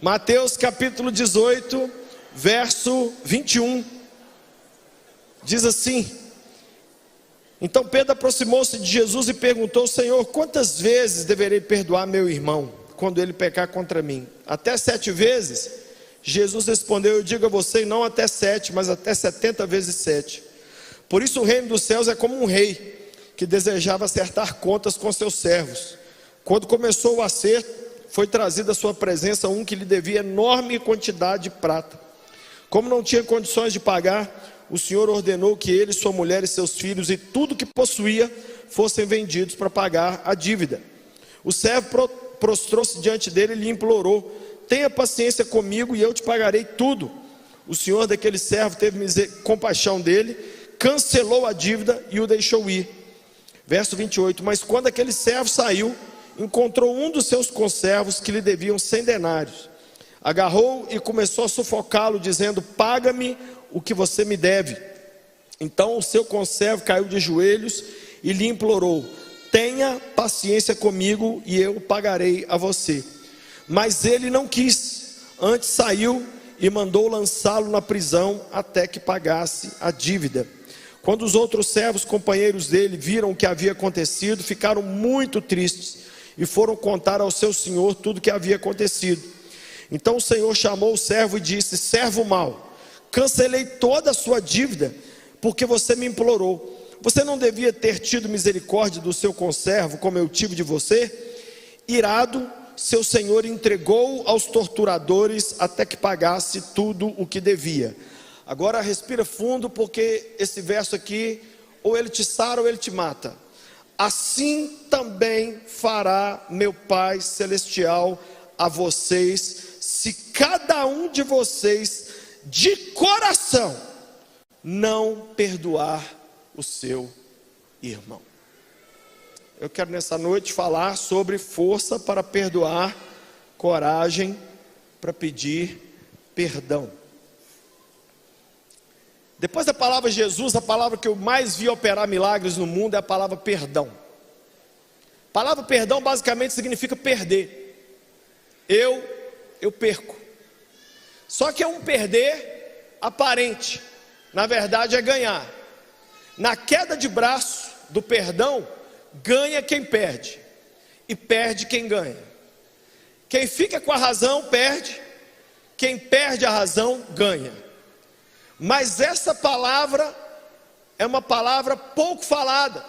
Mateus capítulo 18, verso 21, diz assim: então Pedro aproximou-se de Jesus e perguntou: Senhor, quantas vezes deverei perdoar meu irmão quando ele pecar contra mim? Até 7 vezes? Jesus respondeu: eu digo a você, não até 7, mas até 70 vezes 7. Por isso o reino dos céus é como um rei que desejava acertar contas com seus servos. Quando começou o acerto, foi trazido à sua presença um que lhe devia enorme quantidade de prata. Como não tinha condições de pagar, o Senhor ordenou que ele, sua mulher e seus filhos e tudo que possuía fossem vendidos para pagar a dívida. O servo prostrou-se diante dele e lhe implorou: tenha paciência comigo e eu te pagarei tudo. O senhor daquele servo teve compaixão dele, cancelou a dívida e o deixou ir. Verso 28, mas quando aquele servo saiu, encontrou um dos seus conservos que lhe deviam 100 denários. Agarrou e começou a sufocá-lo, dizendo: paga-me o que você me deve. Então o seu conservo caiu de joelhos e lhe implorou: tenha paciência comigo e eu pagarei a você. Mas ele não quis, antes saiu e mandou lançá-lo na prisão até que pagasse a dívida. Quando os outros servos, companheiros dele, viram o que havia acontecido, ficaram muito tristes e foram contar ao seu senhor tudo o que havia acontecido. Então o senhor chamou o servo e disse: servo mau, cancelei toda a sua dívida porque você me implorou. Você não devia ter tido misericórdia do seu conservo como eu tive de você? Irado, seu senhor entregou aos torturadores até que pagasse tudo o que devia. Agora respira fundo, porque esse verso aqui, ou ele te sara ou ele te mata. Assim também fará meu Pai Celestial a vocês, se cada um de vocês de coração não perdoar o seu irmão. Eu quero nessa noite falar sobre força para perdoar, coragem para pedir perdão. Depois da palavra Jesus, a palavra que eu mais vi operar milagres no mundo é a palavra perdão. A palavra perdão basicamente significa perder. Eu perco. Só que é um perder aparente. Na verdade é ganhar. Na queda de braço do perdão, ganha quem perde e perde quem ganha. Quem fica com a razão perde, quem perde a razão ganha. Mas essa palavra é uma palavra pouco falada.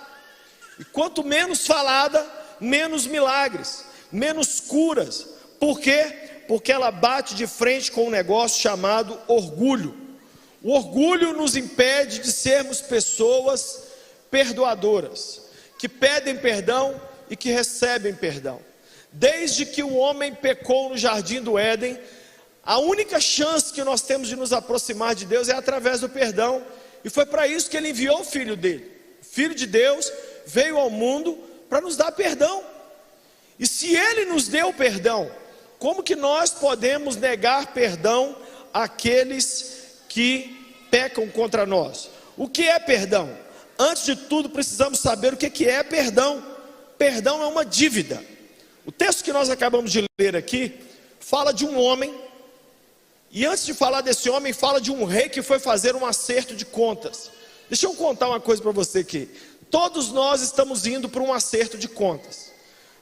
E quanto menos falada, menos milagres, menos curas. Por quê? Porque ela bate de frente com um negócio chamado orgulho. O orgulho nos impede de sermos pessoas perdoadoras, que pedem perdão e que recebem perdão. Desde que o homem pecou no jardim do Éden, a única chance que nós temos de nos aproximar de Deus é através do perdão. E foi para isso que ele enviou o Filho dele. O Filho de Deus veio ao mundo para nos dar perdão. E se ele nos deu perdão, como que nós podemos negar perdão àqueles que pecam contra nós? O que é perdão? Antes de tudo precisamos saber o que é perdão. Perdão é uma dívida. O texto que nós acabamos de ler aqui fala de um homem. E antes de falar desse homem, fala de um rei que foi fazer um acerto de contas. Deixa eu contar uma coisa para você aqui. Todos nós estamos indo para um acerto de contas.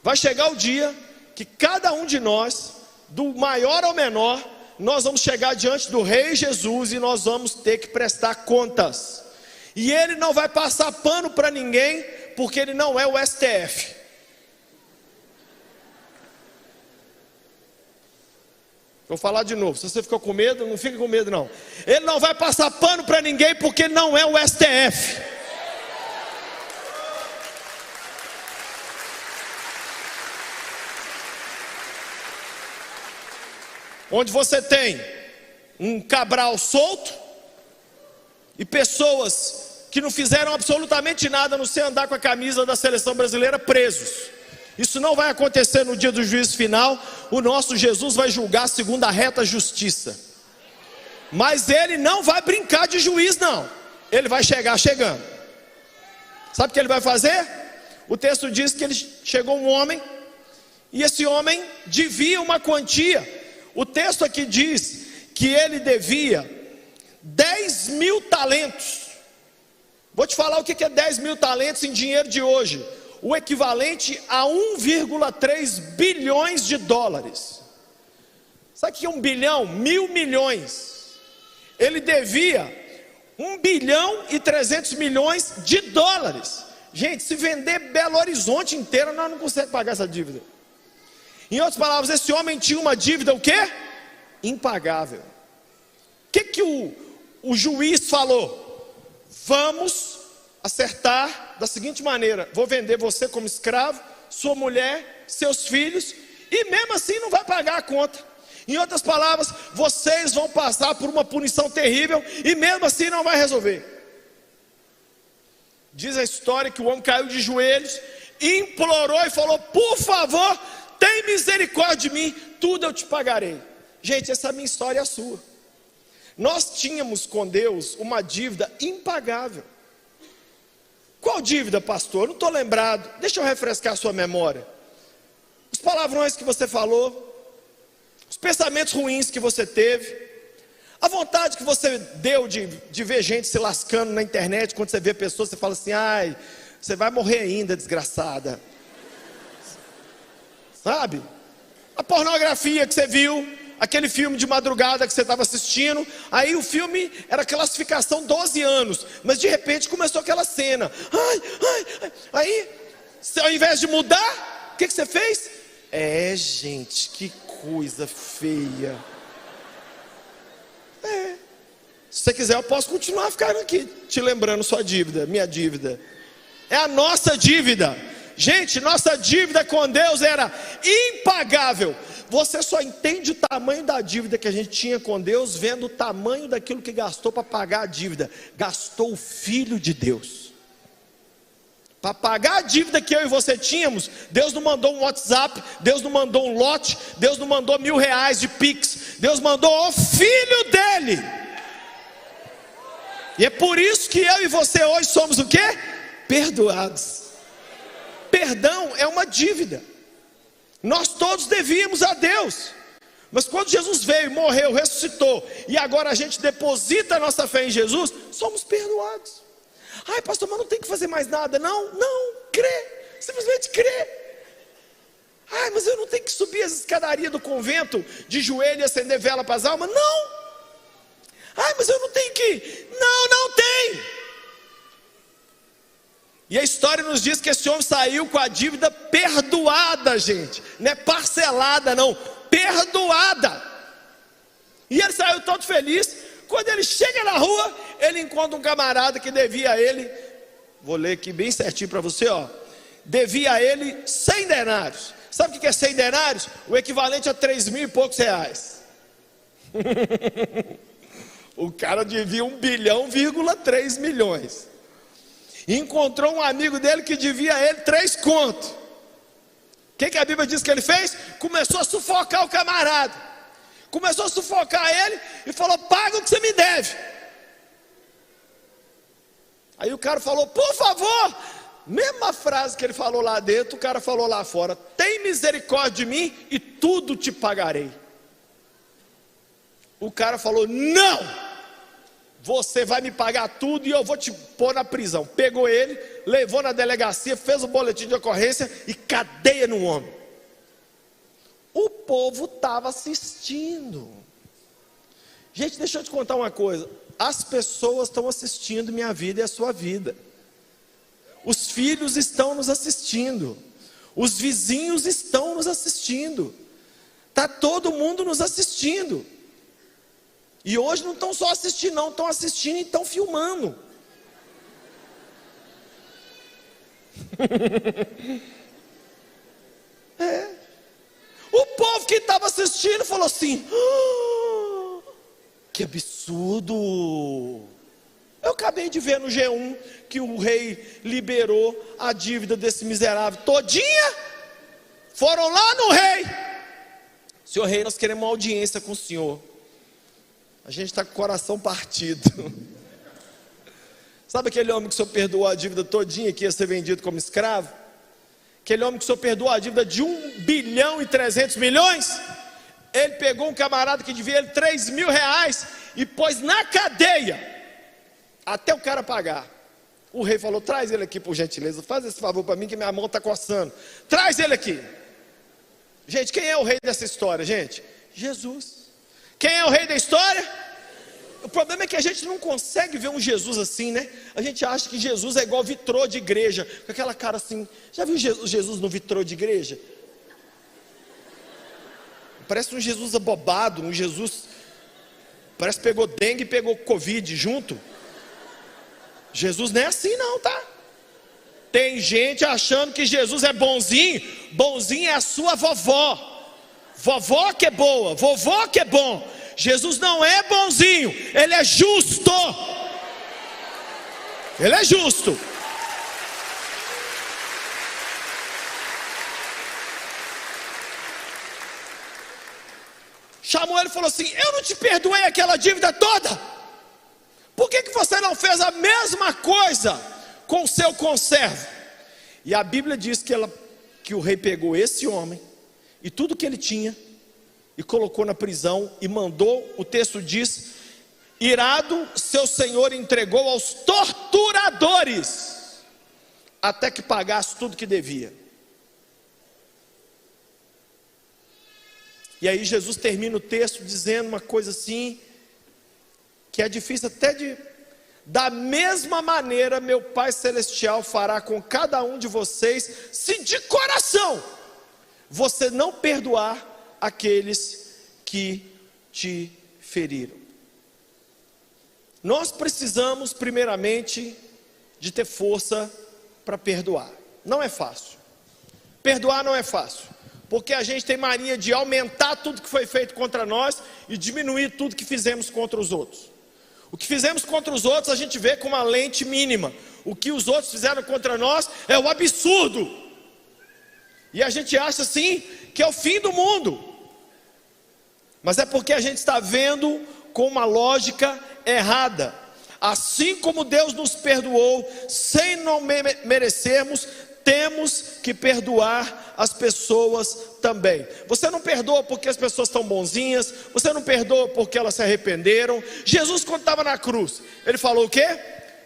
Vai chegar o dia que cada um de nós, do maior ao menor, nós vamos chegar diante do Rei Jesus e nós vamos ter que prestar contas. E ele não vai passar pano para ninguém, porque ele não é o STF. Vou falar de novo. Se você ficou com medo, não fica com medo não. Ele não vai passar pano para ninguém, porque ele não é o STF. Onde você tem um Cabral solto e pessoas que não fizeram absolutamente nada, a não ser andar com a camisa da seleção brasileira, presos. Isso não vai acontecer no dia do juízo final. O nosso Jesus vai julgar segundo a reta justiça. Mas ele não vai brincar de juiz não. Ele vai chegar chegando. Sabe o que ele vai fazer? O texto diz que chegou um homem, e esse homem devia uma quantia. O texto aqui diz que ele devia 10.000 talentos. Vou te falar o que é 10.000 talentos em dinheiro de hoje. O equivalente a 1,3 bilhões de dólares. Sabe o que é 1 bilhão? 1.000 milhões. Ele devia 1 bilhão e 300 milhões de dólares. Gente, se vender Belo Horizonte inteira, nós não conseguimos pagar essa dívida. Em outras palavras, esse homem tinha uma dívida o quê? Impagável. O que o juiz falou? Vamos acertar da seguinte maneira: vou vender você como escravo, sua mulher, seus filhos, e mesmo assim não vai pagar a conta. Em outras palavras, vocês vão passar por uma punição terrível, e mesmo assim não vai resolver. Diz a história que o homem caiu de joelhos, implorou e falou: por favor, tem misericórdia de mim, tudo eu te pagarei. Gente, essa é a minha história e a sua. Nós tínhamos com Deus uma dívida impagável. Qual dívida, pastor? Não estou lembrado. Deixa eu refrescar a sua memória. Os palavrões que você falou, os pensamentos ruins que você teve, a vontade que você deu de ver gente se lascando na internet. Quando você vê pessoas, você fala assim: ai, você vai morrer ainda, desgraçada. Sabe? A pornografia que você viu, aquele filme de madrugada que você estava assistindo, aí o filme era classificação 12 anos, mas de repente começou aquela cena, aí, ao invés de mudar, o que você fez? Gente, que coisa feia. Se você quiser eu posso continuar ficando aqui, te lembrando sua dívida, minha dívida. É a nossa dívida. Gente, nossa dívida com Deus era impagável. Você só entende o tamanho da dívida que a gente tinha com Deus vendo o tamanho daquilo que gastou para pagar a dívida. Gastou o Filho de Deus. Para pagar a dívida que eu e você tínhamos, Deus não mandou um WhatsApp, Deus não mandou um lote, Deus não mandou R$1.000 de Pix, Deus mandou o Filho dele. E é por isso que eu e você hoje somos o quê? Perdoados. Perdão é uma dívida. Nós todos devíamos a Deus. Mas quando Jesus veio, morreu, ressuscitou, e agora a gente deposita a nossa fé em Jesus, somos perdoados. Ai, pastor, mas não tem que fazer mais nada. Não, crê, simplesmente crê. Ai, mas eu não tenho que subir as escadarias do convento de joelho e acender vela para as almas. Não. Ai, mas eu não tenho que. Não tem. E a história nos diz que esse homem saiu com a dívida perdoada, gente. Não é parcelada, não. Perdoada. E ele saiu todo feliz. Quando ele chega na rua, ele encontra um camarada que devia a ele, vou ler aqui bem certinho para você, devia a ele 100 denários. Sabe o que é 100 denários? O equivalente a 3.000 e poucos reais. O cara devia 1 bilhão,3 milhões. E encontrou um amigo dele que devia a ele 3 contos. O que a Bíblia diz que ele fez? Começou a sufocar o camarada. Começou a sufocar ele e falou: paga o que você me deve. Aí o cara falou: por favor. Mesma frase que ele falou lá dentro, o cara falou lá fora: tem misericórdia de mim e tudo te pagarei. O cara falou: não, você vai me pagar tudo e eu vou te pôr na prisão. Pegou ele, levou na delegacia, fez o boletim de ocorrência e cadeia no homem. O povo estava assistindo. Gente, deixa eu te contar uma coisa. As pessoas estão assistindo minha vida e a sua vida. Os filhos estão nos assistindo. Os vizinhos estão nos assistindo. Está todo mundo nos assistindo. E hoje não estão só assistindo, não. Estão assistindo e estão filmando. O povo que estava assistindo falou assim: que absurdo. Eu acabei de ver no G1 que o rei liberou a dívida desse miserável todinha. Foram lá no rei: senhor rei, nós queremos uma audiência com o senhor. A gente está com o coração partido. Sabe aquele homem que o senhor perdoou a dívida todinha, que ia ser vendido como escravo? Aquele homem que o senhor perdoou a dívida de 1 bilhão e 300 milhões? ele pegou um camarada que devia ele R$3.000 e pôs na cadeia, até o cara pagar. O rei falou: traz ele aqui por gentileza, faz esse favor para mim que minha mão está coçando. Traz ele aqui. Gente, quem é o rei dessa história, gente? Jesus. Quem é o rei da história? O problema é que a gente não consegue ver um Jesus assim, né? A gente acha que Jesus é igual vitrô de igreja, com aquela cara assim. Já viu Jesus no vitrô de igreja? Parece um Jesus abobado, um Jesus, parece que pegou dengue e pegou Covid junto. Jesus não é assim não, tá? Tem gente achando que Jesus é bonzinho. Bonzinho é a sua vovó. Vovó que é boa, vovó que é bom. Jesus não é bonzinho, ele é justo. Ele é justo. Chamou ele e falou assim: eu não te perdoei aquela dívida toda. Por que você não fez a mesma coisa com o seu conservo? E a Bíblia diz que o rei pegou esse homem e tudo que ele tinha e colocou na prisão e mandou, o texto diz, irado, seu senhor entregou aos torturadores até que pagasse tudo que devia. E aí Jesus termina o texto dizendo uma coisa assim, que é difícil até de... Da mesma maneira meu Pai Celestial fará com cada um de vocês, se de coração você não perdoar aqueles que te feriram. Nós precisamos primeiramente de ter força para perdoar. Não é fácil. Perdoar não é fácil, porque a gente tem mania de aumentar tudo que foi feito contra nós e diminuir tudo que fizemos contra os outros. O que fizemos contra os outros a gente vê com uma lente mínima. O que os outros fizeram contra nós é o absurdo. E a gente acha assim que é o fim do mundo. Mas é porque a gente está vendo com uma lógica errada. Assim como Deus nos perdoou, sem não merecermos, temos que perdoar as pessoas também. Você não perdoa porque as pessoas estão bonzinhas, você não perdoa porque elas se arrependeram. Jesus, quando estava na cruz, ele falou o quê?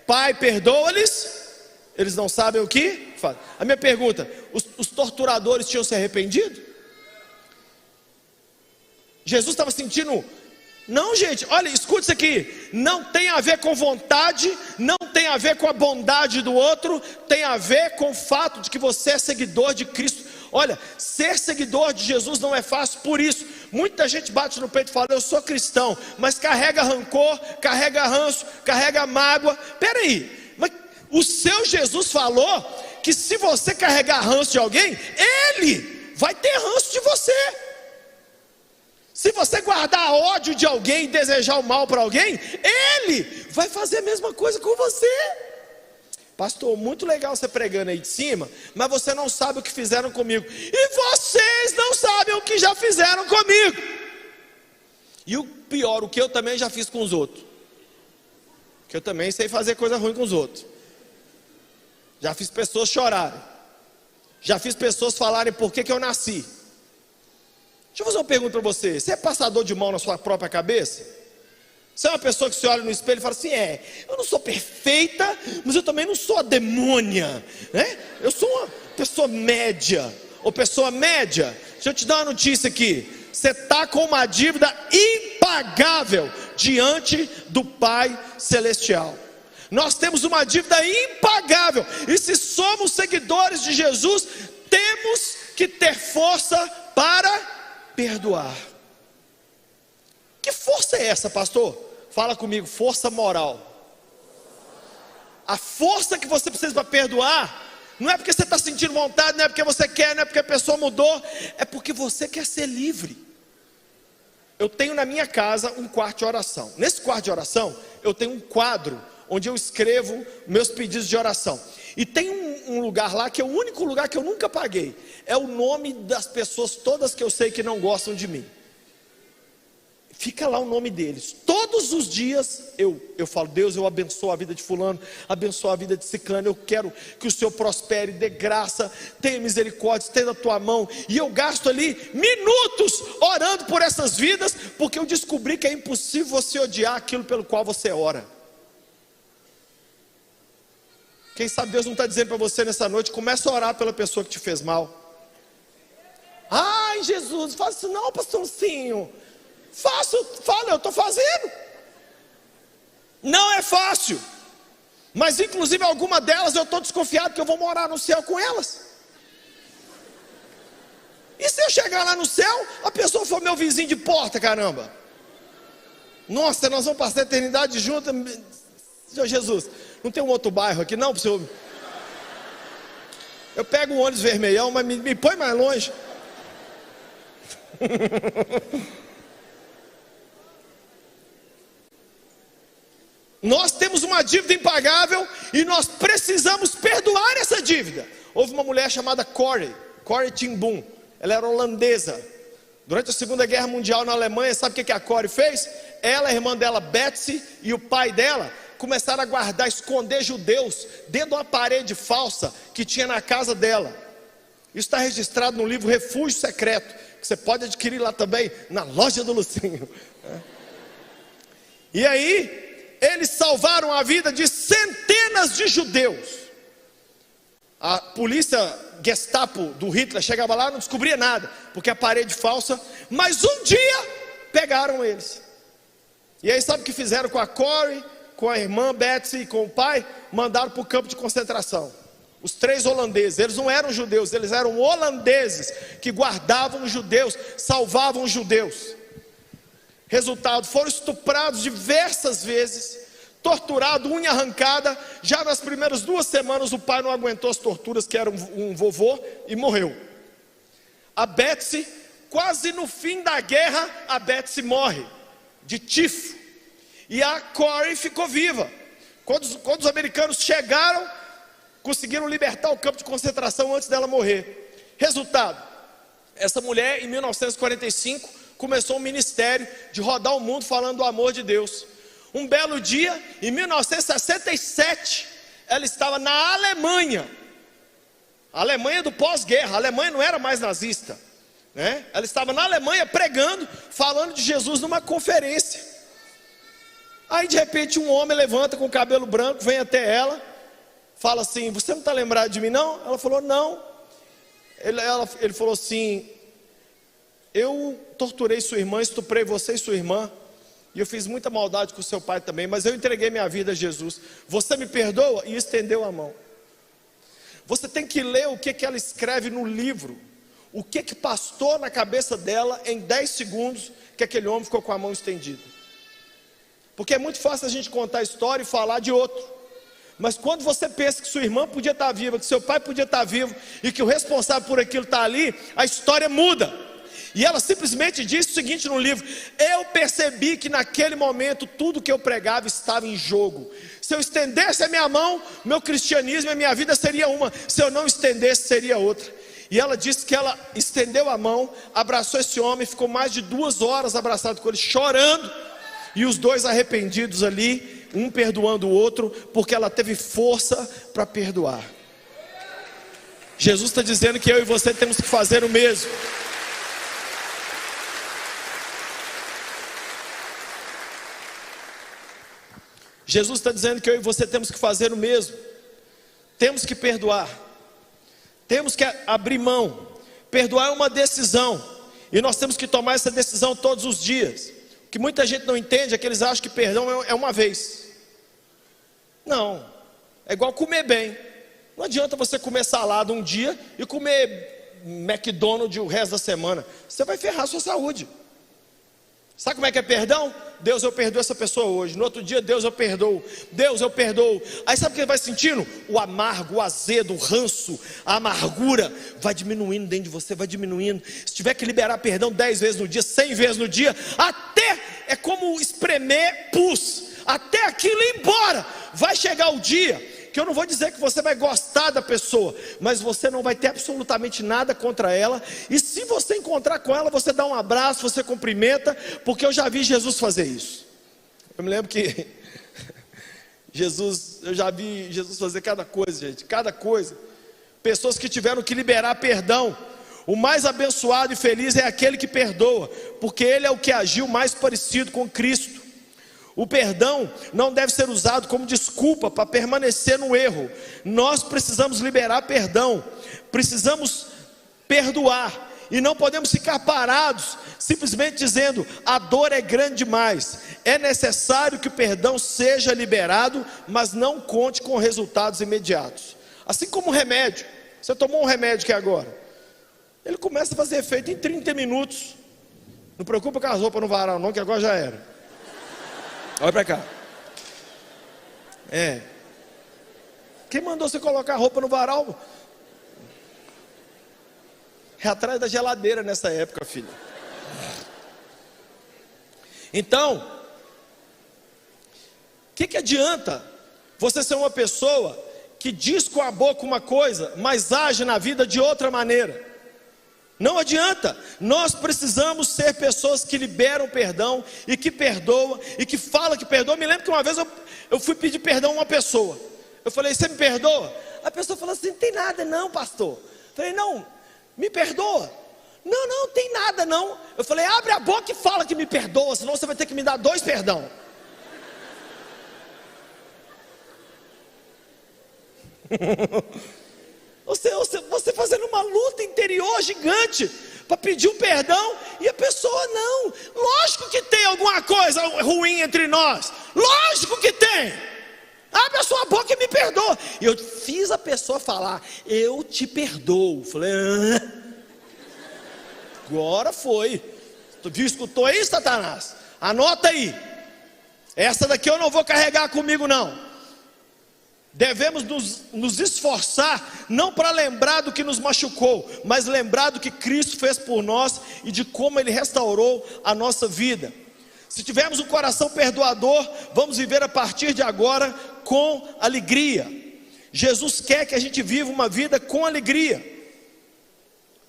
Pai, perdoa-lhes, eles não sabem o que fazem. A minha pergunta: os torturadores tinham se arrependido? Jesus estava sentindo... Não, gente, olha, escute isso aqui. Não tem a ver com vontade, não tem a ver com a bondade do outro, tem a ver com o fato de que você é seguidor de Cristo. Olha, ser seguidor de Jesus não é fácil, por isso muita gente bate no peito e fala: eu sou cristão, mas carrega rancor, carrega ranço, carrega mágoa. Peraí, mas o seu Jesus falou que se você carregar ranço de alguém, ele vai ter ranço de você. Se você guardar ódio de alguém e desejar o mal para alguém, ele vai fazer a mesma coisa com você. Pastor, muito legal você pregando aí de cima, mas você não sabe o que fizeram comigo. E vocês não sabem o que já fizeram comigo. E o pior, o que eu também já fiz com os outros. Que eu também sei fazer coisa ruim com os outros. Já fiz pessoas chorarem. Já fiz pessoas falarem por que eu nasci. Deixa eu fazer uma pergunta para você. Você é passador de mão na sua própria cabeça? Você é uma pessoa que se olha no espelho e fala assim: eu não sou perfeita, mas eu também não sou a demônia, né? Eu sou uma pessoa média, ou pessoa média. Deixa eu te dar uma notícia aqui. Você está com uma dívida impagável diante do Pai Celestial. Nós temos uma dívida impagável. E se somos seguidores de Jesus, temos que ter força para perdoar. Que força é essa, pastor? Fala comigo: força moral. A força que você precisa para perdoar não é porque você está sentindo vontade, não é porque você quer, não é porque a pessoa mudou, é porque você quer ser livre. Eu tenho na minha casa um quarto de oração. Nesse quarto de oração eu tenho um quadro onde eu escrevo meus pedidos de oração. E tem um lugar lá que é o único lugar que eu nunca paguei. É o nome das pessoas todas que eu sei que não gostam de mim. Fica lá o nome deles. Todos todos os dias eu falo: Deus, eu abençoo a vida de fulano, abençoo a vida de ciclano, eu quero que o Senhor prospere, dê graça, tenha misericórdia, estenda a tua mão. E eu gasto ali minutos orando por essas vidas, porque eu descobri que é impossível você odiar aquilo pelo qual você ora. Quem sabe Deus não está dizendo para você nessa noite: começa a orar pela pessoa que te fez mal. Ai, Jesus, faça isso não, pastorzinho. Fala, eu estou fazendo. Não é fácil, mas inclusive alguma delas eu estou desconfiado que eu vou morar no céu com elas. E se eu chegar lá no céu, a pessoa for meu vizinho de porta, caramba? Nossa, nós vamos passar a eternidade juntos. Senhor Jesus, não tem um outro bairro aqui não, senhor? Eu pego um ônibus vermelhão, mas me põe mais longe. Nós temos uma dívida impagável e nós precisamos perdoar essa dívida. Houve uma mulher chamada Corrie ten Boom. Ela era holandesa. Durante a Segunda Guerra Mundial na Alemanha, sabe o que a Corrie fez? Ela, a irmã dela Betsy e o pai dela começaram a guardar, esconder judeus dentro de uma parede falsa que tinha na casa dela. Isso está registrado no livro Refúgio Secreto, que você pode adquirir lá também, na loja do Lucinho. E aí eles salvaram a vida de centenas de judeus. A polícia Gestapo do Hitler chegava lá, não descobria nada, porque a parede falsa. Mas um dia pegaram eles. E aí sabe o que fizeram com a Corrie, com a irmã Betsy e com o pai? Mandaram para o campo de concentração. Os 3 holandeses, eles não eram judeus, eles eram holandeses que guardavam os judeus, salvavam os judeus. Resultado, foram estuprados diversas vezes, torturado, unha arrancada. Já nas primeiras 2 semanas o pai não aguentou as torturas, que era um vovô, e morreu. A Betsy, quase no fim da guerra, a Betsy morre de tifo, e a Corrie ficou viva. Quando os americanos chegaram, conseguiram libertar o campo de concentração antes dela morrer. Resultado, essa mulher em 1945 começou um ministério de rodar o mundo falando do amor de Deus. Um belo dia, em 1967, ela estava na Alemanha. A Alemanha do pós-guerra, a Alemanha não era mais nazista, né? Ela estava na Alemanha pregando, falando de Jesus numa conferência. Aí de repente um homem levanta com o cabelo branco, vem até ela, fala assim: você não está lembrado de mim não? Ela falou: não. Ele falou assim: eu torturei sua irmã, estuprei você e sua irmã, e eu fiz muita maldade com seu pai também, mas eu entreguei minha vida a Jesus. Você me perdoa? E estendeu a mão. Você tem que ler o que ela escreve no livro, o que passou na cabeça dela em 10 segundos que aquele homem ficou com a mão estendida. Porque é muito fácil a gente contar a história e falar de outro, mas quando você pensa que sua irmã podia estar viva, que seu pai podia estar vivo, e que o responsável por aquilo está ali, a história muda. E ela simplesmente disse o seguinte no livro: eu percebi que naquele momento tudo que eu pregava estava em jogo. Se eu estendesse a minha mão, meu cristianismo e a minha vida seria uma. Se eu não estendesse, seria outra. E ela disse que ela estendeu a mão, abraçou esse homem, ficou mais de 2 horas abraçado com ele, chorando. E os dois arrependidos ali, um perdoando o outro, porque ela teve força para perdoar. Jesus está dizendo que eu e você temos que fazer o mesmo. Jesus está dizendo que eu e você temos que fazer o mesmo. Temos que perdoar. Temos que abrir mão. Perdoar é uma decisão, e nós temos que tomar essa decisão todos os dias. O que muita gente não entende é que eles acham que perdão é uma vez. Não, é igual comer bem. Não adianta você comer salada um dia e comer McDonald's o resto da semana. Você vai ferrar a sua saúde. Sabe como é que é perdão? Deus, eu perdoo essa pessoa hoje. No outro dia, Deus, eu perdoo. Deus, eu perdoo. Aí sabe o que ele vai sentindo? O amargo, o azedo, o ranço, a amargura vai diminuindo dentro de você, vai diminuindo. Se tiver que liberar perdão 10 vezes no dia, 100 vezes no dia, até é como espremer pus, até aquilo ir embora. Vai chegar o dia que eu não vou dizer que você vai gostar da pessoa, mas você não vai ter absolutamente nada contra ela. E se você encontrar com ela, você dá um abraço, você cumprimenta, porque eu já vi Jesus fazer isso. Eu me lembro que eu já vi Jesus fazer cada coisa, gente, cada coisa. Pessoas que tiveram que liberar perdão. O mais abençoado e feliz é aquele que perdoa, porque ele é o que agiu mais parecido com Cristo. O perdão não deve ser usado como desculpa para permanecer no erro. Nós precisamos liberar perdão, precisamos perdoar, e não podemos ficar parados, simplesmente dizendo, a dor é grande demais. É necessário que o perdão seja liberado, mas não conte com resultados imediatos. Assim como um remédio, você tomou um remédio aqui agora, ele começa a fazer efeito em 30 minutos, não preocupa com as roupas no varal não, que agora já era. Olha para cá. Quem mandou você colocar a roupa no varal? É atrás da geladeira nessa época, filho. Então, o que adianta você ser uma pessoa que diz com a boca uma coisa, mas age na vida de outra maneira? Não adianta. Nós precisamos ser pessoas que liberam perdão e que perdoam e que falam que perdoam. Me lembro que uma vez eu fui pedir perdão a uma pessoa. Eu falei, você me perdoa? A pessoa falou assim, não tem nada não, pastor. Eu falei, não, me perdoa. Não tem nada não. Eu falei, abre a boca e fala que me perdoa, senão você vai ter que me dar 2 perdão. Você fazendo uma luta interior gigante para pedir um perdão, e a pessoa não. Lógico que tem alguma coisa ruim entre nós, lógico que tem. Abre a sua boca e me perdoa. E eu fiz a pessoa falar, eu te perdoo. Falei, agora foi. Tu viu, escutou aí, Satanás? Anota aí. Essa daqui eu não vou carregar comigo não. Devemos nos esforçar, não para lembrar do que nos machucou, mas lembrar do que Cristo fez por nós e de como Ele restaurou a nossa vida. Se tivermos um coração perdoador, vamos viver a partir de agora com alegria. Jesus quer que a gente viva uma vida com alegria.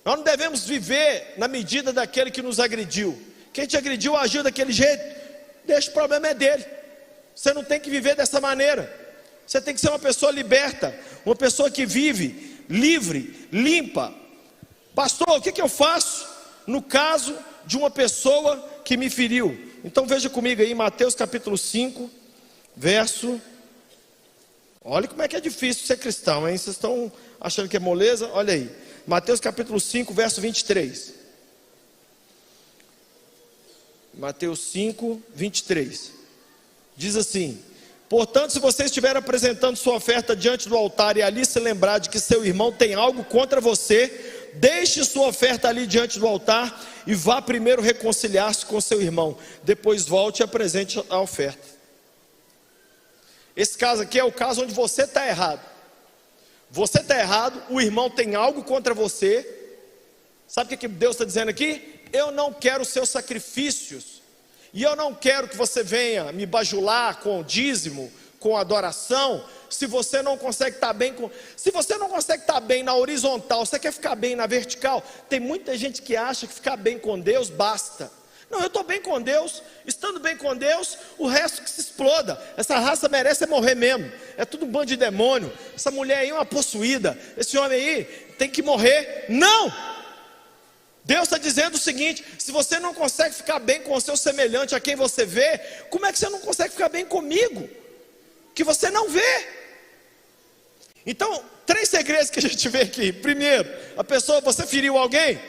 Nós não devemos viver na medida daquele que nos agrediu. Quem te agrediu agiu daquele jeito, deixa, o problema é dele. Você não tem que viver dessa maneira. Você tem que ser uma pessoa liberta, uma pessoa que vive livre, limpa. Pastor, o que eu faço no caso de uma pessoa que me feriu? Então veja comigo aí, Mateus capítulo 5, verso... Olha como é que é difícil ser cristão, hein? Vocês estão achando que é moleza? Olha aí, Mateus capítulo 5, verso 23. Mateus 5, 23. Diz assim: portanto, se você estiver apresentando sua oferta diante do altar e ali se lembrar de que seu irmão tem algo contra você, deixe sua oferta ali diante do altar e vá primeiro reconciliar-se com seu irmão, depois volte e apresente a oferta. Esse caso aqui é o caso onde você está errado. Você está errado, o irmão tem algo contra você. Sabe o que Deus está dizendo aqui? Eu não quero seus sacrifícios, e eu não quero que você venha me bajular com dízimo, com adoração, se você não consegue estar bem com... Se você não consegue estar bem na horizontal, você quer ficar bem na vertical? Tem muita gente que acha que ficar bem com Deus basta. Não, eu estou bem com Deus, estando bem com Deus, o resto que se exploda. Essa raça merece morrer mesmo, é tudo um bando de demônio. Essa mulher aí é uma possuída, esse homem aí tem que morrer. Não! Deus está dizendo o seguinte: se você não consegue ficar bem com o seu semelhante, a quem você vê, como é que você não consegue ficar bem comigo, que você não vê? Então, 3 segredos que a gente vê aqui. Primeiro, a pessoa, você feriu alguém,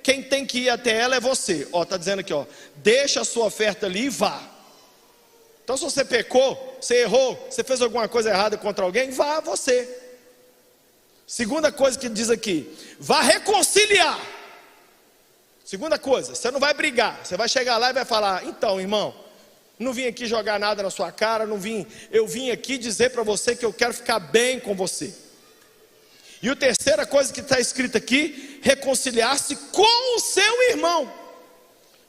quem tem que ir até ela é você. Está dizendo aqui, deixa a sua oferta ali e vá. Então, se você pecou, você errou, você fez alguma coisa errada contra alguém, vá você. Segunda coisa que diz aqui: vá reconciliar. Segunda coisa, você não vai brigar, você vai chegar lá e vai falar: então, irmão, não vim aqui jogar nada na sua cara, eu vim aqui dizer para você que eu quero ficar bem com você. E a terceira coisa que está escrita aqui: reconciliar-se com o seu irmão.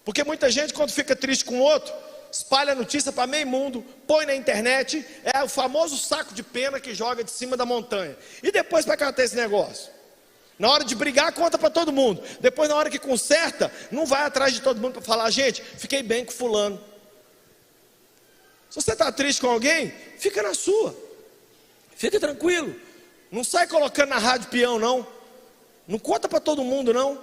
Porque muita gente, quando fica triste com o outro, espalha notícia para meio mundo, põe na internet, é o famoso saco de pena que joga de cima da montanha. E depois para cá tem esse negócio. Na hora de brigar, conta para todo mundo. Depois, na hora que conserta, não vai atrás de todo mundo para falar: gente, fiquei bem com fulano. Se você está triste com alguém, fica na sua. Fica tranquilo. Não sai colocando na rádio peão, não. Não conta para todo mundo, não.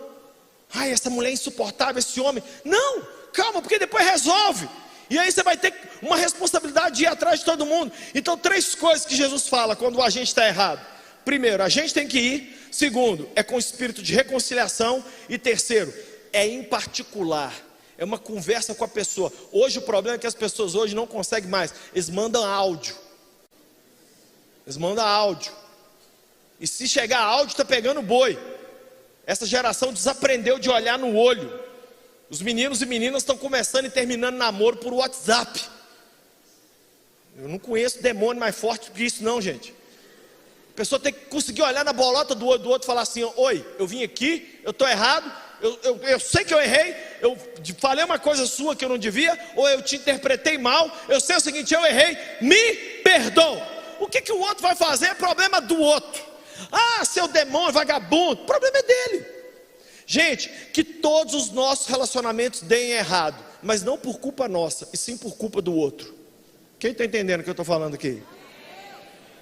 Ai, essa mulher é insuportável, esse homem. Não, calma, porque depois resolve. E aí você vai ter uma responsabilidade de ir atrás de todo mundo. Então, 3 coisas que Jesus fala quando a gente está errado. Primeiro, a gente tem que ir. Segundo, é com espírito de reconciliação. E terceiro, é em particular. É uma conversa com a pessoa. Hoje o problema é que as pessoas hoje não conseguem mais. Eles mandam áudio. Eles mandam áudio. E se chegar áudio, está pegando boi. Essa geração desaprendeu de olhar no olho. Os meninos e meninas estão começando e terminando namoro por WhatsApp. Eu não conheço demônio mais forte do que isso, não, gente. A pessoa tem que conseguir olhar na bolota do olho do outro e falar assim: oi, eu vim aqui, eu estou errado, eu sei que eu errei, eu falei uma coisa sua que eu não devia, ou eu te interpretei mal, eu sei o seguinte, eu errei, me perdoa. O que o outro vai fazer é problema do outro. Ah, seu demônio, vagabundo, o problema é dele. Gente, que todos os nossos relacionamentos deem errado, mas não por culpa nossa, e sim por culpa do outro. Quem está entendendo o que eu estou falando aqui?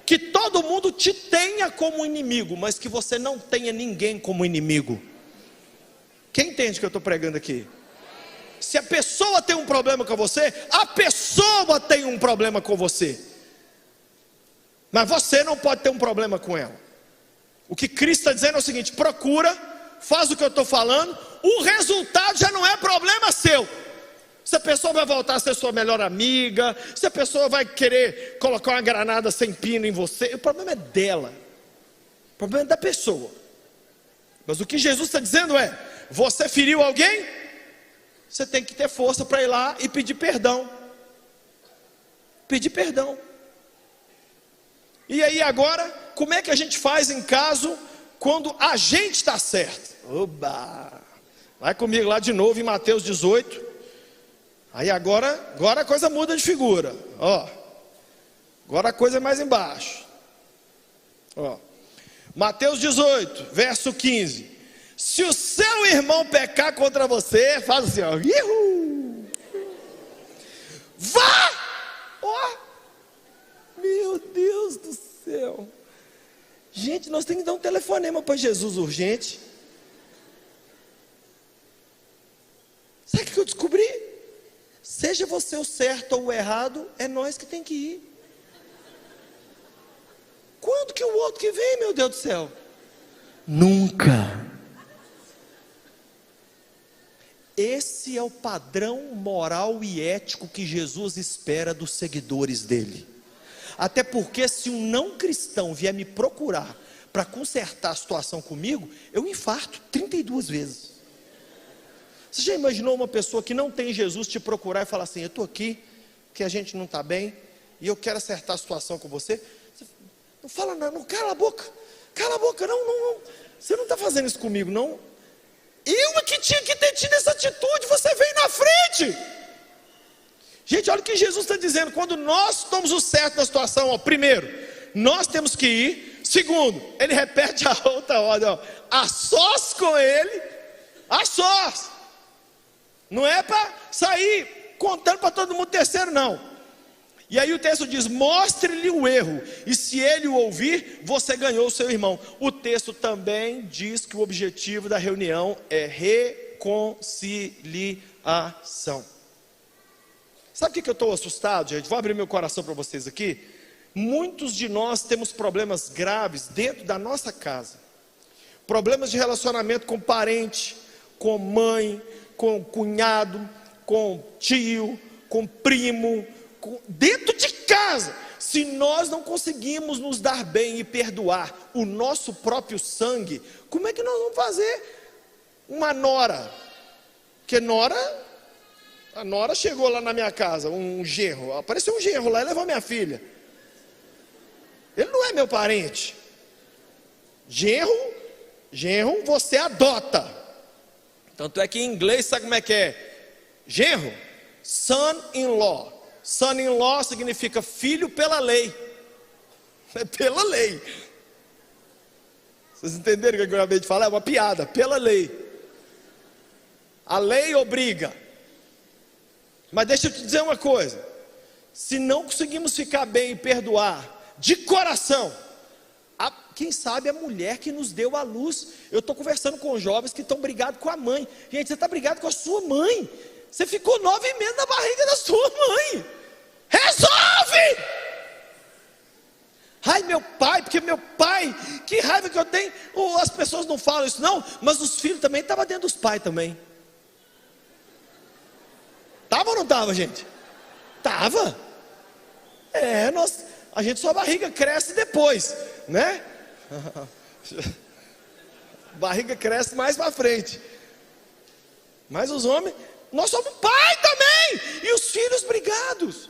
Que todo mundo te tenha como inimigo, mas que você não tenha ninguém como inimigo. Quem entende o que eu estou pregando aqui? Se a pessoa tem um problema com você, a pessoa tem um problema com você, mas você não pode ter um problema com ela. O que Cristo está dizendo é o seguinte: procura, faz o que eu estou falando, o resultado já não é problema seu. Se a pessoa vai voltar a ser sua melhor amiga, se a pessoa vai querer colocar uma granada sem pino em você, o problema é dela, o problema é da pessoa. Mas o que Jesus está dizendo é: você feriu alguém, você tem que ter força para ir lá e pedir perdão. Pedir perdão. E aí agora, como é que a gente faz em caso quando a gente está certo? Oba! Vai comigo lá de novo em Mateus 18. Aí agora a coisa muda de figura. Ó, agora a coisa é mais embaixo. Ó, Mateus 18, verso 15. Se o seu irmão pecar contra você, faz assim, ó. Ihu! Vá! Ó! Meu Deus do céu. Gente, nós temos que dar um telefonema para Jesus urgente. Sabe o que eu descobri? Seja você o certo ou o errado, é nós que tem que ir. Quando que o outro que vem, meu Deus do céu? Nunca. Esse é o padrão moral e ético que Jesus espera dos seguidores dele. Até porque se um não cristão vier me procurar para consertar a situação comigo, eu infarto 32 vezes. Você já imaginou uma pessoa que não tem Jesus te procurar e falar assim: eu estou aqui, que a gente não está bem, e eu quero acertar a situação com você? Não fala nada, não, cala a boca, não, você não está fazendo isso comigo, não. Eu é que tinha que ter tido essa atitude, você veio na frente. Gente, olha o que Jesus está dizendo: quando nós tomamos o certo na situação, ó, primeiro, nós temos que ir. Segundo, ele repete a outra ordem, ó, a sós com ele, a sós. Não é para sair contando para todo mundo. Terceiro, não. E aí o texto diz: mostre-lhe o erro, e se ele o ouvir, você ganhou o seu irmão. O texto também diz que o objetivo da reunião é reconciliação. Sabe o que eu estou assustado, gente? Vou abrir meu coração para vocês aqui. Muitos de nós temos problemas graves dentro da nossa casa. Problemas de relacionamento com parente, com mãe, com cunhado, com tio, com primo, dentro de casa. Se nós não conseguimos nos dar bem e perdoar o nosso próprio sangue, como é que nós vamos fazer uma nora? Porque a nora chegou lá na minha casa, um genro, apareceu um genro lá e levou minha filha. Ele não é meu parente. Genro você adota. Tanto é que em inglês, sabe como é que é? Genro, son-in-law. Son-in-law significa filho pela lei. É pela lei. Vocês entenderam o que eu acabei de falar? É uma piada, pela lei. A lei obriga. Mas deixa eu te dizer uma coisa: Se não conseguimos ficar bem e perdoar de coração, quem sabe a mulher que nos deu a luz. Eu estou conversando com jovens que estão brigados com a mãe. Gente, você está brigado com a sua mãe. Você ficou 9 meses na barriga da sua mãe. Resolve! Ai, meu pai, porque meu pai, que raiva que eu tenho. As pessoas não falam isso não, mas os filhos também estavam dentro dos pais também. Tava ou não tava, gente? Tava. A gente só a barriga cresce depois, né? Barriga cresce mais para frente. Mas os homens, nós somos pai também. E os filhos brigados.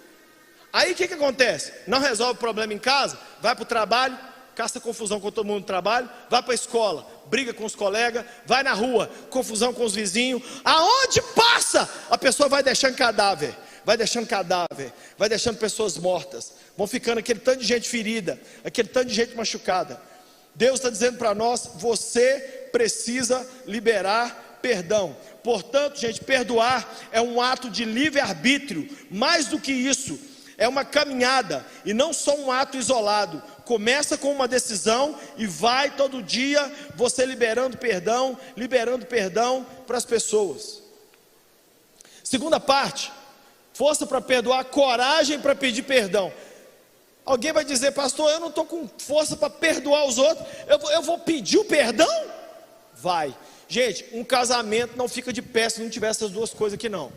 Aí o que acontece? Não resolve o problema em casa, vai para o trabalho, caça confusão com todo mundo no trabalho, vai para a escola, briga com os colegas, vai na rua, confusão com os vizinhos. Aonde passa, a pessoa vai deixando cadáver, vai deixando pessoas mortas, vão ficando aquele tanto de gente ferida, aquele tanto de gente machucada. Deus está dizendo para nós: você precisa liberar perdão. Portanto, gente, perdoar é um ato de livre-arbítrio. Mais do que isso, é uma caminhada e não só um ato isolado. Começa com uma decisão e vai todo dia você liberando perdão para as pessoas. Segunda parte, força para perdoar, coragem para pedir perdão. Alguém vai dizer: pastor, eu não estou com força para perdoar os outros, eu vou pedir o perdão? Vai. Gente, um casamento não fica de pé se não tiver essas duas coisas aqui não.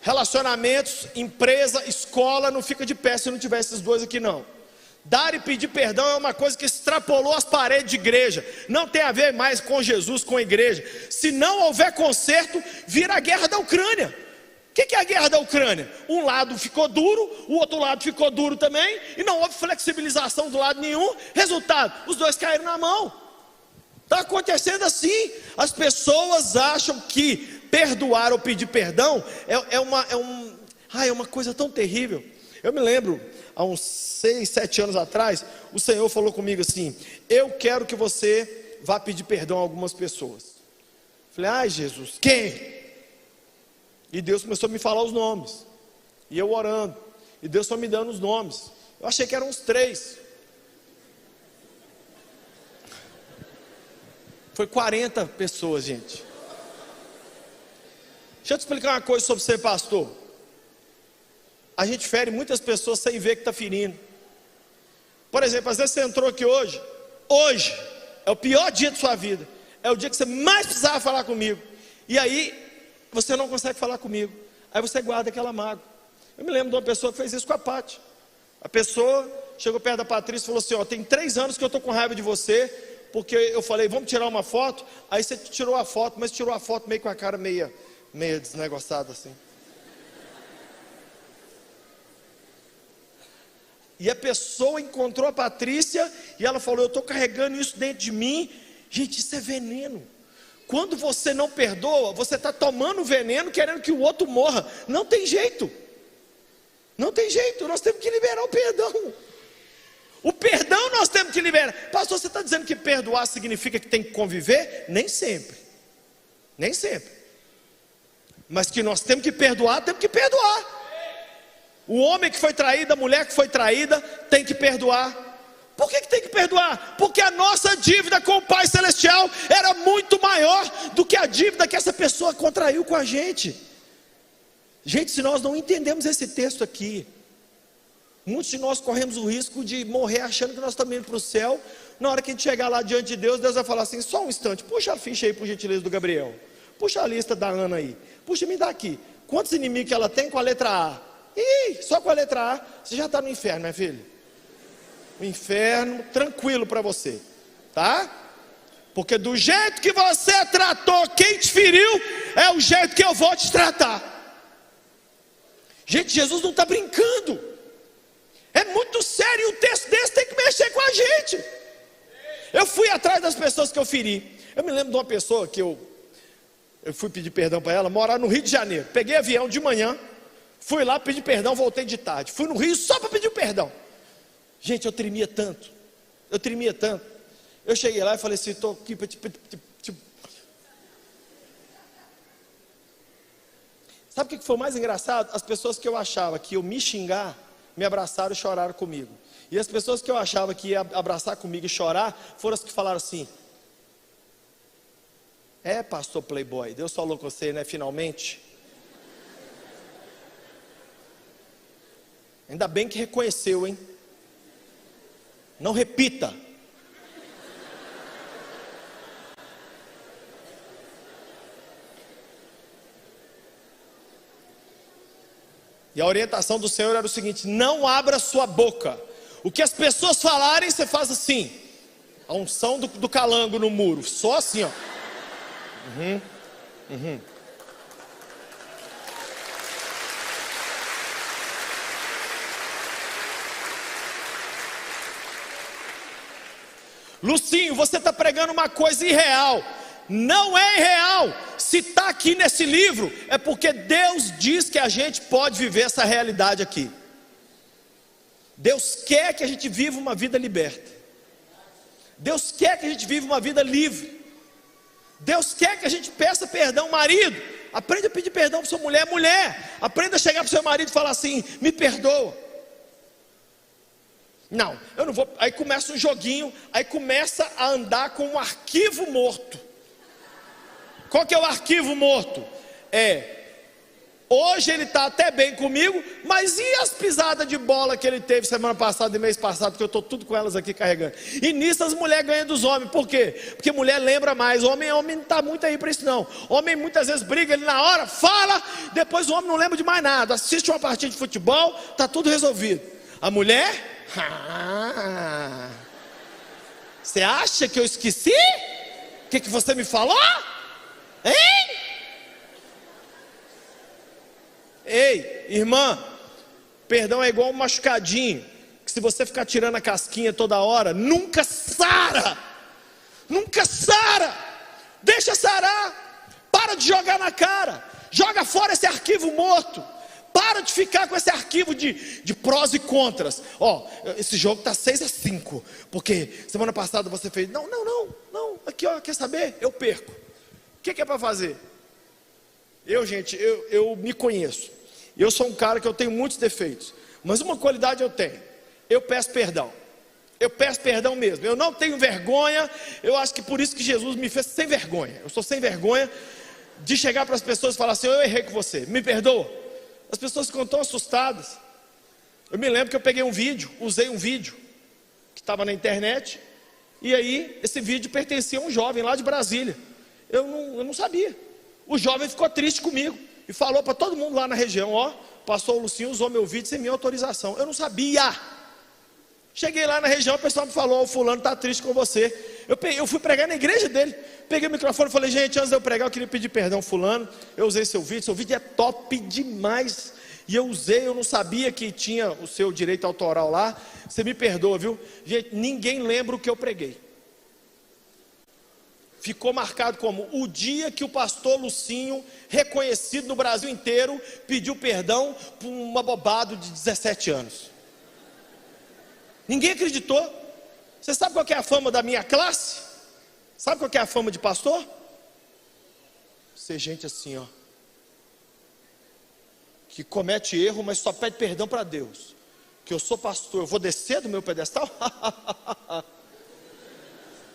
Relacionamentos, empresa, escola, não fica de pé se não tiver esses dois aqui não. Dar e pedir perdão é uma coisa que extrapolou as paredes de igreja. Não tem a ver mais com Jesus, com a igreja. Se não houver conserto, vira a guerra da Ucrânia. O que é a guerra da Ucrânia? Um lado ficou duro, o outro lado ficou duro também, e não houve flexibilização do lado nenhum. Resultado, os dois caíram na mão. Está acontecendo assim. As pessoas acham que perdoar ou pedir perdão é uma coisa tão terrível. Eu me lembro, há uns 6, 7 anos atrás, o Senhor falou comigo assim: eu quero que você vá pedir perdão a algumas pessoas. Falei: ai Jesus, quem? E Deus começou a me falar os nomes, e eu orando, e Deus foi me dando os nomes. Eu achei que eram uns 3. Foi 40 pessoas, gente. Deixa eu te explicar uma coisa sobre ser pastor. A gente fere muitas pessoas sem ver que está ferindo. Por exemplo, às vezes você entrou aqui hoje é o pior dia de sua vida, é o dia que você mais precisava falar comigo, e aí você não consegue falar comigo, aí você guarda aquela mágoa. Eu me lembro de uma pessoa que fez isso com a Paty. A pessoa chegou perto da Patrícia e falou assim: tem 3 anos que eu estou com raiva de você, porque eu falei, vamos tirar uma foto, aí você tirou a foto, mas tirou a foto meio com a cara meio desnegociada assim. E a pessoa encontrou a Patrícia e ela falou: eu estou carregando isso dentro de mim. Gente, isso é veneno. Quando você não perdoa, você está tomando veneno, querendo que o outro morra. Não tem jeito. Não tem jeito, nós temos que liberar o perdão. O perdão nós temos que liberar. Pastor, você está dizendo que perdoar significa que tem que conviver? Nem sempre. Nem sempre. Mas que nós temos que perdoar, temos que perdoar. O homem que foi traído, a mulher que foi traída, tem que perdoar. Por que tem que perdoar? Porque a nossa dívida com o Pai Celestial era muito maior do que a dívida que essa pessoa contraiu com a gente. Gente, se nós não entendemos esse texto aqui, muitos de nós corremos o risco de morrer achando que nós estamos indo para o céu. Na hora que a gente chegar lá diante de Deus, Deus vai falar assim: só um instante, puxa a ficha aí por gentileza do Gabriel, puxa a lista da Ana aí, puxa, me dá aqui, quantos inimigos que ela tem com a letra A? Ih, só com a letra A, você já está no inferno, minha filha. O inferno tranquilo para você, tá? Porque do jeito que você tratou quem te feriu, é o jeito que eu vou te tratar. Gente, Jesus não está brincando. É muito sério, e um texto desse tem que mexer com a gente. Eu fui atrás das pessoas que eu feri. Eu me lembro de uma pessoa que eu fui pedir perdão para ela, morar no Rio de Janeiro. Peguei avião de manhã, fui lá pedir perdão, voltei de tarde. Fui no Rio só para pedir perdão. Gente, eu tremia tanto. Eu cheguei lá e falei assim: estou aqui para te... Sabe Sabe o que foi mais engraçado? As pessoas que eu achava que iam me xingar, me abraçaram e choraram comigo. E as pessoas que eu achava que iam abraçar comigo e chorar, foram as que falaram assim: é, pastor playboy, Deus falou com você, né, finalmente. Ainda bem que reconheceu, hein? Não repita. E a orientação do Senhor era o seguinte: não abra sua boca. O que as pessoas falarem, você faz assim. A unção do calango no muro. Só assim, ó. Lucinho, você está pregando uma coisa irreal. Não é irreal. Se está aqui nesse livro, é porque Deus diz que a gente pode viver essa realidade aqui. Deus quer que a gente viva uma vida liberta. Deus quer que a gente viva uma vida livre. Deus quer que a gente peça perdão. Marido, aprenda a pedir perdão para sua mulher. Mulher, aprenda a chegar para o seu marido e falar assim: me perdoa. Não, eu não vou. Aí começa um joguinho. Aí começa a andar com um arquivo morto. Qual que é o arquivo morto? Hoje ele está até bem comigo, mas e as pisadas de bola que ele teve semana passada e mês passado, que eu estou tudo com elas aqui carregando? E nisso as mulheres ganham dos homens. Por quê? Porque mulher lembra mais. Homem não está muito aí para isso não. Homem muitas vezes briga, ele na hora fala, depois o homem não lembra de mais nada. Assiste uma partida de futebol, está tudo resolvido. A mulher, você acha que eu esqueci? O que você me falou? Hein? Ei, irmã, perdão é igual um machucadinho, que se você ficar tirando a casquinha toda hora, nunca sara. Nunca sara. Deixa sarar. Para de jogar na cara. Joga fora esse arquivo morto. Para de ficar com esse arquivo de prós e contras. Esse jogo está 6-5, porque semana passada você fez. Não. Aqui, quer saber? Eu perco. O que é para fazer? Gente, eu me conheço. Eu sou um cara que eu tenho muitos defeitos, mas uma qualidade eu tenho: eu peço perdão. Eu peço perdão mesmo. Eu não tenho vergonha. Eu acho que por isso que Jesus me fez sem vergonha. Eu sou sem vergonha de chegar para as pessoas e falar assim: eu errei com você, me perdoa. As pessoas ficam tão assustadas. Eu me lembro que eu peguei um vídeo, usei um vídeo que estava na internet, e aí esse vídeo pertencia a um jovem lá de Brasília. Eu não sabia. O jovem ficou triste comigo e falou para todo mundo lá na região: pastor Lucinho usou meu vídeo sem minha autorização. Eu não sabia. Cheguei lá na região, o pessoal me falou: o fulano está triste com você. Eu fui pregar na igreja dele. Peguei o microfone e falei: gente, antes de eu pregar, eu queria pedir perdão, fulano. Eu usei seu vídeo é top demais. E eu usei, eu não sabia que tinha o seu direito autoral lá. Você me perdoa, viu? Gente, ninguém lembra o que eu preguei. Ficou marcado como o dia que o pastor Lucinho, reconhecido no Brasil inteiro, pediu perdão por um abobado de 17 anos. Ninguém acreditou. Você sabe qual que é a fama da minha classe? Sabe qual que é a fama de pastor? Ser gente assim, que comete erro, mas só pede perdão para Deus. Que eu sou pastor, eu vou descer do meu pedestal?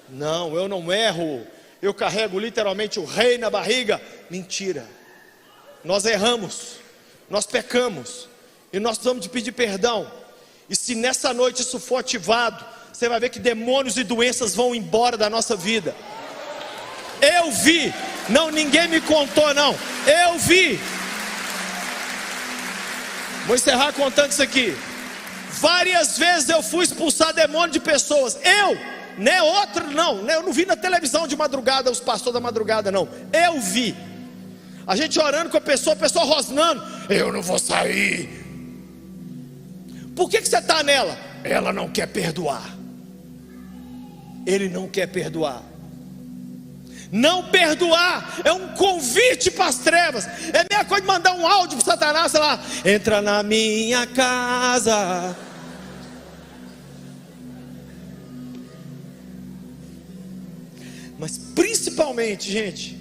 Não, eu não erro. Eu carrego literalmente o rei na barriga. Mentira. Nós erramos, nós pecamos, e nós precisamos de pedir perdão. E se nessa noite isso for ativado, você vai ver que demônios e doenças vão embora da nossa vida. Eu vi. Não, ninguém me contou não. Eu vi. Vou encerrar contando isso aqui. Várias vezes eu fui expulsar demônio de pessoas. Não é outro, não. Eu não vi na televisão de madrugada, os pastores da madrugada, não. Eu vi. A gente orando com a pessoa rosnando: eu não vou sair. Por que você está nela? Ela não quer perdoar. Ele não quer perdoar. Não perdoar é um convite para as trevas. É a mesma coisa de mandar um áudio para Satanás, sei lá: entra na minha casa. Mas principalmente, gente,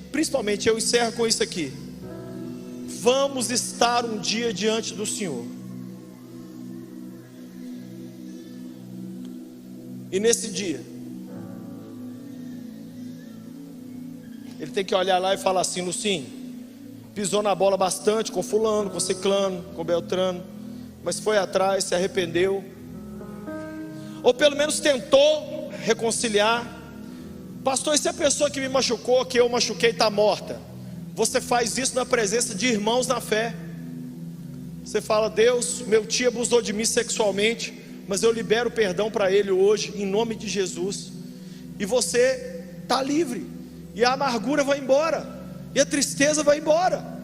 eu encerro com isso aqui: vamos estar um dia diante do Senhor. E nesse dia, ele tem que olhar lá e falar assim: Lucinho, pisou na bola bastante com fulano, com ciclano, com beltrano, mas foi atrás, se arrependeu, ou pelo menos tentou reconciliar. Pastor, e se a pessoa que me machucou, que eu machuquei, está morta? Você faz isso na presença de irmãos na fé. Você fala: Deus, meu tio abusou de mim sexualmente, mas eu libero perdão para ele hoje, em nome de Jesus. E você está livre, e a amargura vai embora, e a tristeza vai embora.